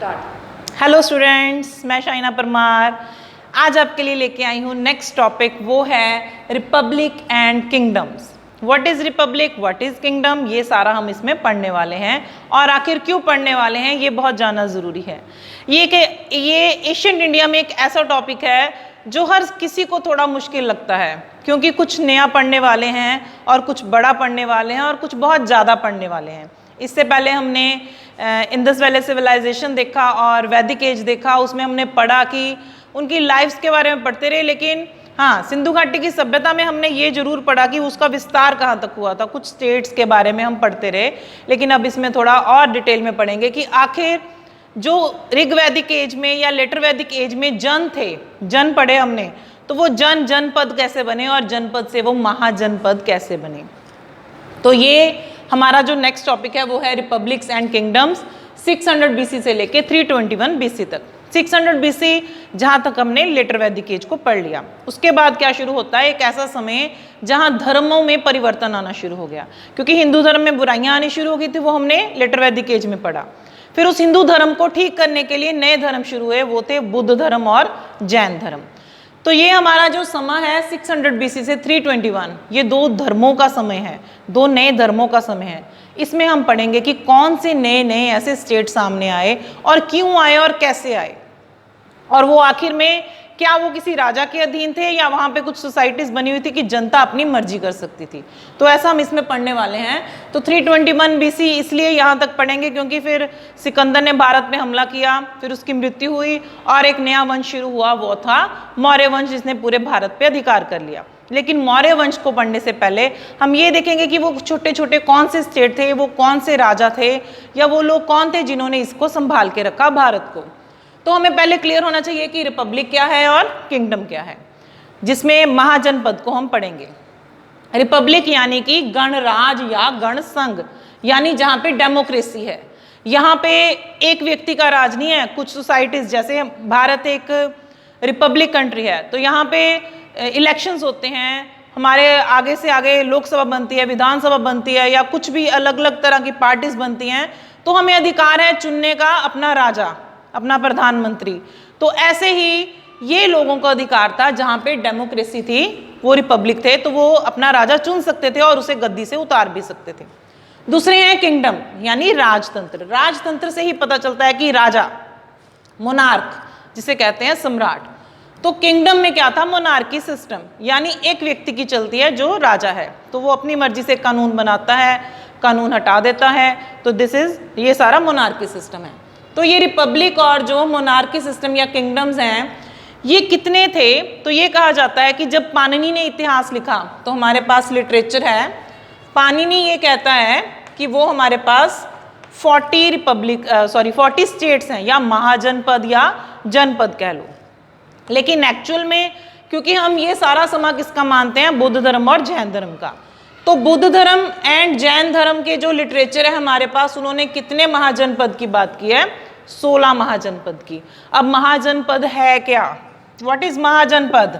Start. Hello students, मैं शाइना परमार आज आपके लिए लेके आई हूँ नेक्स्ट टॉपिक, वो है Republic and kingdoms. What is Republic, what is kingdom, ये सारा हम इसमें पढ़ने वाले हैं। और आखिर क्यों पढ़ने वाले हैं ये बहुत जानना ज़रूरी है। ये एशियंट इंडिया में एक ऐसा टॉपिक है जो हर किसी को थोड़ा मुश्किल लगता है, क्योंकि कुछ नया पढ़ने वाले हैं और कुछ बड़ा पढ़ने वाले हैं और कुछ बहुत ज़्यादा पढ़ने वाले हैं। इससे पहले हमने इंडस वैली सिविलाइजेशन देखा और वैदिक एज देखा, उसमें हमने पढ़ा कि उनकी लाइफ्स के बारे में पढ़ते रहे। लेकिन हाँ, सिंधु घाटी की सभ्यता में हमने ये जरूर पढ़ा कि उसका विस्तार कहाँ तक हुआ था, कुछ स्टेट्स के बारे में हम पढ़ते रहे। लेकिन अब इसमें थोड़ा और डिटेल में पढ़ेंगे कि आखिर जो ऋग वैदिक एज में या लेटर वैदिक एज में जन थे, जन पढ़े हमने, तो वो जनपद कैसे बने और जनपद से वो महाजनपद कैसे बने। तो ये हमारा जो नेक्स्ट टॉपिक है वो है रिपब्लिक्स एंड किंगडम्स 600 BC से लेके 321 BC तक। 600 BC जहाँ तक हमने लेटर वैदिक एज को पढ़ लिया। उसके बाद क्या शुरू होता है, एक ऐसा समय जहाँ धर्मों में परिवर्तन आना शुरू हो गया, क्योंकि हिंदू धर्म में बुराइयां आनी शुरू हो गई थी, वो हमने लेटर वैदिक एज में पढ़ा। फिर उस हिंदू धर्म को ठीक करने के लिए नए धर्म शुरू हुए, वो थे बुद्ध धर्म और जैन धर्म। तो ये हमारा जो समय है 600 BC से 321, ये दो धर्मों का समय है, दो नए धर्मों का समय है। इसमें हम पढ़ेंगे कि कौन से नए नए ऐसे स्टेट सामने आए और क्यों आए और कैसे आए, और वो आखिर में क्या वो किसी राजा के अधीन थे या वहाँ पे कुछ सोसाइटीज बनी हुई थी कि जनता अपनी मर्जी कर सकती थी। तो ऐसा हम इसमें पढ़ने वाले हैं। तो 321 BC इसलिए यहाँ तक पढ़ेंगे क्योंकि फिर सिकंदर ने भारत में हमला किया, फिर उसकी मृत्यु हुई और एक नया वंश शुरू हुआ, वो था मौर्य वंश, जिसने पूरे भारत पे अधिकार कर लिया। लेकिन मौर्य वंश को पढ़ने से पहले हम ये देखेंगे कि वो छोटे छोटे कौन से स्टेट थे, वो कौन से राजा थे या वो लोग कौन थे जिन्होंने इसको संभाल के रखा भारत को। तो हमें पहले क्लियर होना चाहिए कि रिपब्लिक क्या है और किंगडम क्या है, जिसमें महाजनपद को हम पढ़ेंगे। रिपब्लिक यानी कि गणराज या गण संघ, यानी जहाँ पे डेमोक्रेसी है, यहाँ पे एक व्यक्ति का राज नहीं है। कुछ सोसाइटीज, जैसे भारत एक रिपब्लिक कंट्री है, तो यहाँ पे इलेक्शंस होते हैं, हमारे आगे से आगे लोकसभा बनती है, विधानसभा बनती है, या कुछ भी अलग अलग तरह की पार्टीज बनती हैं, तो हमें अधिकार है चुनने का अपना राजा, अपना प्रधानमंत्री। तो ऐसे ही ये लोगों का अधिकार था, जहाँ पे डेमोक्रेसी थी, वो रिपब्लिक थे, तो वो अपना राजा चुन सकते थे और उसे गद्दी से उतार भी सकते थे। दूसरे हैं किंगडम, यानी राजतंत्र। राजतंत्र से ही पता चलता है कि राजा, मोनार्क जिसे कहते हैं, सम्राट। तो किंगडम में क्या था, मोनार्की सिस्टम, यानी एक व्यक्ति की चलती है जो राजा है, तो वो अपनी मर्जी से कानून बनाता है, कानून हटा देता है। तो ये सारा मोनार्की सिस्टम है। तो ये रिपब्लिक और जो मोनार्की सिस्टम या किंगडम्स हैं, ये कितने थे, तो ये कहा जाता है कि जब पाणिनि ने इतिहास लिखा, तो हमारे पास लिटरेचर है, पाणिनि ये कहता है कि वो हमारे पास 40 स्टेट्स हैं, या महाजनपद या जनपद कह लो। लेकिन एक्चुअल में, क्योंकि हम ये सारा समा किसका मानते हैं, बुद्ध धर्म और जैन धर्म का, तो बुद्ध धर्म एंड जैन धर्म के जो लिटरेचर है हमारे पास, उन्होंने कितने महाजनपद की बात की है, 16 महाजनपद की। अब महाजनपद है क्या, व्हाट इज महाजनपद?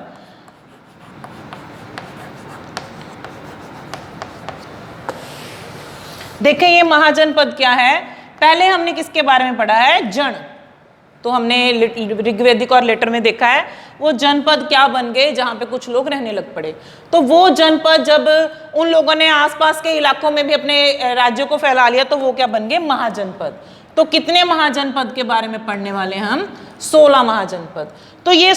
देखें ये महाजनपद क्या है। पहले हमने किसके बारे में पढ़ा है, जन। तो हमने ऋग्वेदिक और लेटर में देखा है वो जनपद क्या बन गए, जहाँ पे कुछ लोग रहने लग पड़े। तो वो जनपद जब उन लोगों ने आसपास के इलाकों में भी अपने राज्यों को फैला लिया, तो वो क्या बन गए, महाजनपद। तो कितने महाजनपद के बारे में पढ़ने वाले हैं हम, 16 महाजनपद। तो ये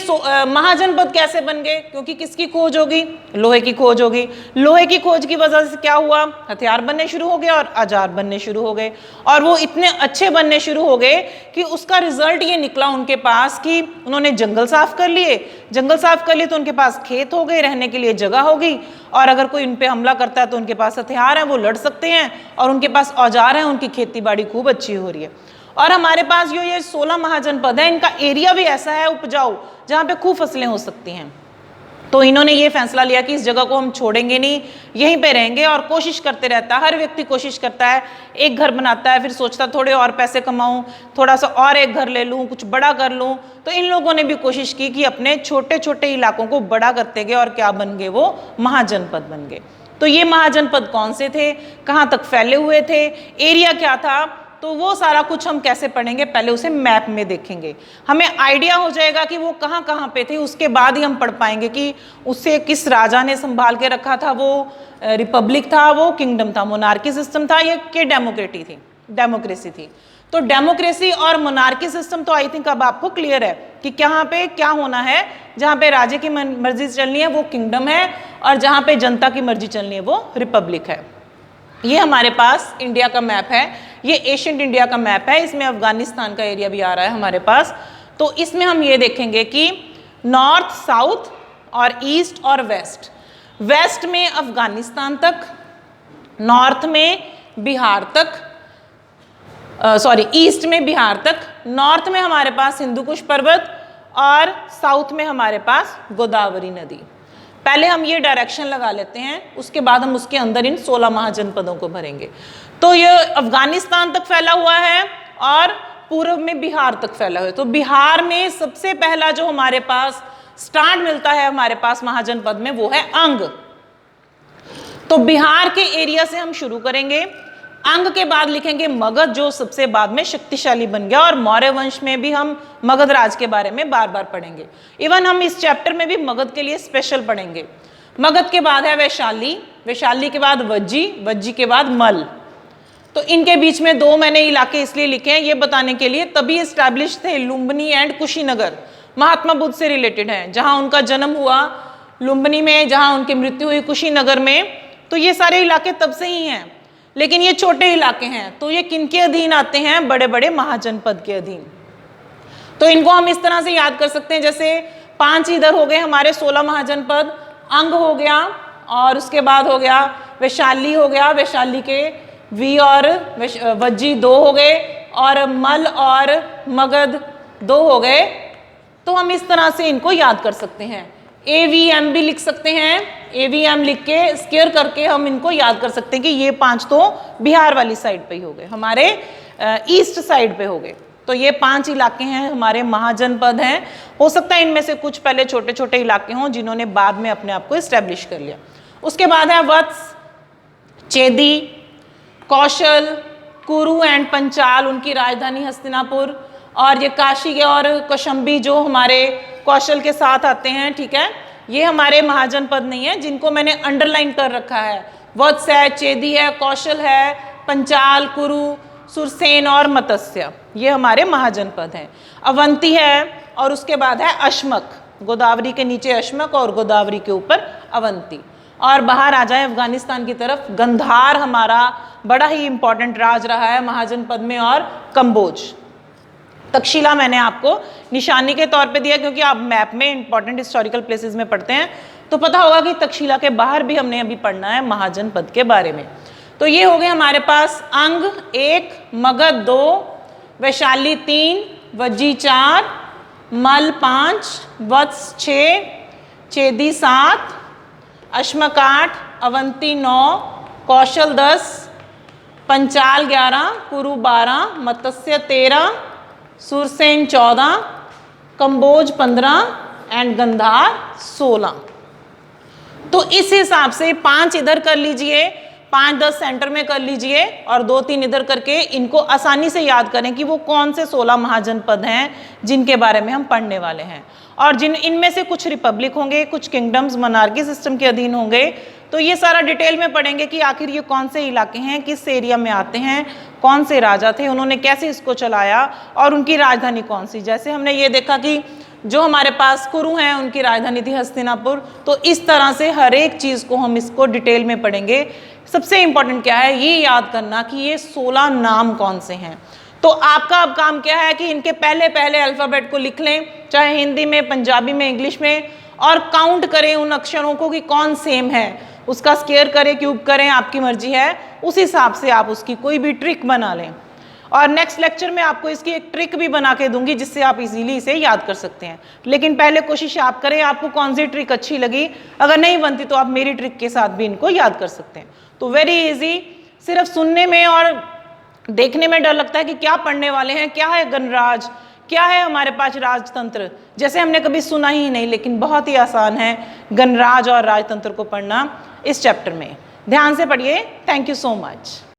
महाजनपद कैसे बन गए, क्योंकि किसकी खोज होगी, लोहे की खोज होगी। लोहे की खोज की वजह से क्या हुआ, हथियार बनने शुरू हो गए और औजार बनने शुरू हो गए, और वो इतने अच्छे बनने शुरू हो गए कि उसका रिजल्ट ये निकला उनके पास कि उन्होंने जंगल साफ कर लिए। जंगल साफ कर लिए तो उनके पास खेत हो गए, रहने के लिए जगह हो गई, और अगर कोई उन पे हमला करता है तो उनके पास हथियार है, वो लड़ सकते हैं, और उनके पास औजार है, उनकी खेती बाड़ी खूब अच्छी हो रही है। और हमारे पास जो ये 16 महाजनपद है, इनका एरिया भी ऐसा है उपजाऊ, जहाँ पे खूब फसलें हो सकती हैं। तो इन्होंने ये फैसला लिया कि इस जगह को हम छोड़ेंगे नहीं, यहीं पे रहेंगे, और कोशिश करते रहता है, हर व्यक्ति कोशिश करता है, एक घर बनाता है, फिर सोचता थोड़े और पैसे कमाऊं, थोड़ा सा और एक घर ले लूं, कुछ बड़ा कर लूं। तो इन लोगों ने भी कोशिश की कि अपने छोटे छोटे इलाकों को बड़ा करते गए, और क्या बन गए, वो महाजनपद बन गए। तो ये महाजनपद कौन से थे, कहाँ तक फैले हुए थे, एरिया क्या था, तो वो सारा कुछ हम कैसे पढ़ेंगे, पहले उसे मैप में देखेंगे, हमें आइडिया हो जाएगा कि वो कहाँ कहाँ पे थे, उसके बाद ही हम पढ़ पाएंगे कि उसे किस राजा ने संभाल के रखा था, वो रिपब्लिक था, वो किंगडम था, मोनार्की सिस्टम था या कि डेमोक्रेसी थी। तो डेमोक्रेसी और मोनार्की सिस्टम तो आई थिंक अब आपको क्लियर है कि कहाँ पे क्या होना है, जहाँ पे राजे की मर्जी चलनी है वो किंगडम है, और जहाँ पे जनता की मर्जी चलनी है वो रिपब्लिक है। ये हमारे पास इंडिया का मैप है, ये एशियंट इंडिया का मैप है, इसमें अफगानिस्तान का एरिया भी आ रहा है हमारे पास। तो इसमें हम ये देखेंगे कि नॉर्थ, साउथ और ईस्ट और वेस्ट, वेस्ट में अफगानिस्तान तक, नॉर्थ में बिहार तक, ईस्ट में बिहार तक, नॉर्थ में हमारे पास हिंदू कुश पर्वत और साउथ में हमारे पास गोदावरी नदी। पहले हम ये डायरेक्शन लगा लेते हैं, उसके बाद हम उसके अंदर इन 16 महाजनपदों को भरेंगे। तो ये अफगानिस्तान तक फैला हुआ है और पूर्व में बिहार तक फैला हुआ है। तो बिहार में सबसे पहला जो हमारे पास स्टार्ट मिलता है हमारे पास महाजनपद में, वो है अंग। तो बिहार के एरिया से हम शुरू करेंगे, अंग के बाद लिखेंगे मगध, जो सबसे बाद में शक्तिशाली बन गया, और मौर्य वंश में भी हम मगध राज के बारे में बार बार पढ़ेंगे। इवन हम इस चैप्टर में भी मगध के लिए स्पेशल पढ़ेंगे। मगध के बाद है वैशाली, वैशाली के बाद वज्जी, वज्जी के बाद मल। तो इनके बीच में दो मैंने इलाके इसलिए लिखे हैं ये बताने के लिए, तभी एस्टैब्लिश थे लुम्बिनी एंड कुशीनगर, महात्मा बुद्ध से रिलेटेड हैं, जहां उनका जन्म हुआ लुम्बिनी में, जहां उनकी मृत्यु हुई कुशीनगर में। तो ये सारे इलाके तब से ही हैं, लेकिन ये छोटे इलाके हैं। तो ये किनके अधीन आते हैं, बड़े बड़े महाजनपद के अधीन। तो इनको हम इस तरह से याद कर सकते हैं, जैसे 5 इधर हो गए हमारे 16 महाजनपद, अंग हो गया, और उसके बाद हो गया वैशाली हो गया, वैशाली के वी और वज्जी 2 हो गए, और मल और मगध 2 हो गए। तो हम इस तरह से इनको याद कर सकते हैं। AVM भी लिख सकते हैं, AVM लिख के स्क्वायर करके हम इनको याद कर सकते हैं कि ये 5 तो बिहार वाली साइड पे ही हो गए, हमारे ईस्ट साइड पे हो गए। तो ये 5 इलाके हैं हमारे महाजनपद हैं। हो सकता है इनमें से कुछ पहले छोटे छोटे इलाके हों जिन्होंने बाद में अपने आप को एस्टेब्लिश कर लिया। उसके बाद है वत्स, चेदी, कौशल, कुरु एंड पंचाल, उनकी राजधानी हस्तिनापुर, और ये काशी और कौशंबी जो हमारे कौशल के साथ आते हैं, ठीक है। ये हमारे महाजनपद नहीं है, जिनको मैंने अंडरलाइन कर रखा है। वत्स है, चेदी है, कौशल है, पंचाल, कुरु, सुरसेन और मत्स्य, ये हमारे महाजनपद हैं। अवंती है, और उसके बाद है अश्मक, गोदावरी के नीचे अश्मक और गोदावरी के ऊपर अवंती। और बाहर आ जाए अफगानिस्तान की तरफ, गंधार हमारा बड़ा ही इंपॉर्टेंट राज रहा है महाजनपद में, और कंबोज। तक्षशिला मैंने आपको निशानी के तौर पे दिया क्योंकि आप मैप में इंपॉर्टेंट हिस्टोरिकल प्लेसेस में पढ़ते हैं तो पता होगा कि तक्षशिला के बाहर भी हमने अभी पढ़ना है महाजनपद के बारे में। तो ये हो गए हमारे पास अंग 1, मगध 2, वैशाली 3, वज्जी 4, मल 5, वत्स 6, चेदी 7, अश्मक 8, अवंती 9, कौशल 10, पंचाल 11, कुरु 12, मत्स्य 13, सुरसेन 14, कंबोज 15 एंड गंधार 16। तो इस हिसाब से 5 इधर कर लीजिए, 5-10 सेंटर में कर लीजिए और 2-3 इधर करके इनको आसानी से याद करें कि वो कौन से 16 महाजनपद हैं जिनके बारे में हम पढ़ने वाले हैं। और जिन इनमें से कुछ रिपब्लिक होंगे, कुछ किंगडम्स मोनार्की सिस्टम के अधीन होंगे। तो ये सारा डिटेल में पढ़ेंगे कि आखिर ये कौन से इलाके हैं, किस एरिया में आते हैं, कौन से राजा थे, उन्होंने कैसे इसको चलाया और उनकी राजधानी कौन सी। जैसे हमने ये देखा कि जो हमारे पास कुरु हैं उनकी राजधानी थी हस्तिनापुर। तो इस तरह से हर एक चीज़ को हम इसको डिटेल में पढ़ेंगे। सबसे इंपॉर्टेंट क्या है, ये याद करना कि ये 16 नाम कौन से हैं। तो आपका अब काम क्या है कि इनके पहले पहले अल्फ़ाबेट को लिख लें, चाहे हिंदी में, पंजाबी में, इंग्लिश में, और काउंट करें उन अक्षरों को कि कौन सेम है। उसका स्क्वायर करें, क्यूब करें, आपकी मर्जी है। उस हिसाब से आप उसकी कोई भी ट्रिक बना लें। और नेक्स्ट लेक्चर में आपको इसकी एक ट्रिक भी बना के दूंगी जिससे आप इजीली इसे याद कर सकते हैं। लेकिन पहले कोशिश आप करें आपको कौन सी ट्रिक अच्छी लगी। अगर नहीं बनती तो आप मेरी ट्रिक के साथ भी इनको याद कर सकते हैं। तो वेरी इजी। सिर्फ सुनने में और देखने में डर लगता है कि क्या पढ़ने वाले हैं, क्या है गणराज, क्या है हमारे पास राजतंत्र, जैसे हमने कभी सुना ही नहीं। लेकिन बहुत ही आसान है गणराज और राजतंत्र को पढ़ना इस चैप्टर में। ध्यान से पढ़िए। Thank you so much.